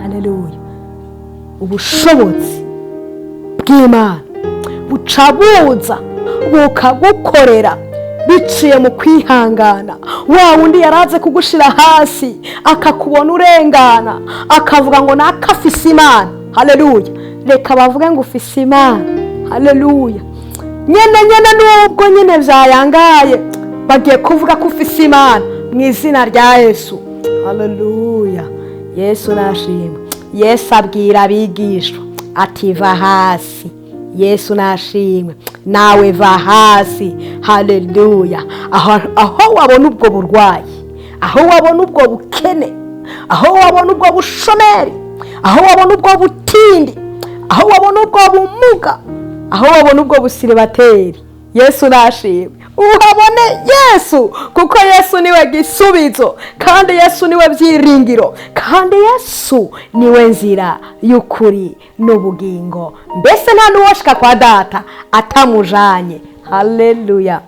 haleluya. Ubushobozi bw'Imana buca buza bukagukorera biciye mu kwihangana. Wa wundi yaraze kugushira hasi akakubona urengana akavuga ngo nakafise Imana, haleluya, reka bavuge ngo ufise Imana, haleluya. Nyene nubwo nyene vyayangaye bagiye kuvuga ko ufise Imana mu izina rya Yesu, haleluya. Yesu nashimwe. Yesu abwira abigishwa ati va hasi. Yesu nashimwe. Nawe va hasi, haleluya. Aho wabona ubwo burwayi, aho wabona ubwo bukene, aho wabona ubwo bushomeri, aho wabona ubwo butindi, aho wabona ubwo bumuga, aho wabona ubwo busiribateri, Yesu nashimwe. Uhabone Yesu, kuko Yesu niwe gisubizo, kandi Yesu niwe byiringiro, kandi Yesu niwe nzira y'ukuri n'ubugingo. Mbese nta nuwoshika kwa data atamujanye. Haleluya.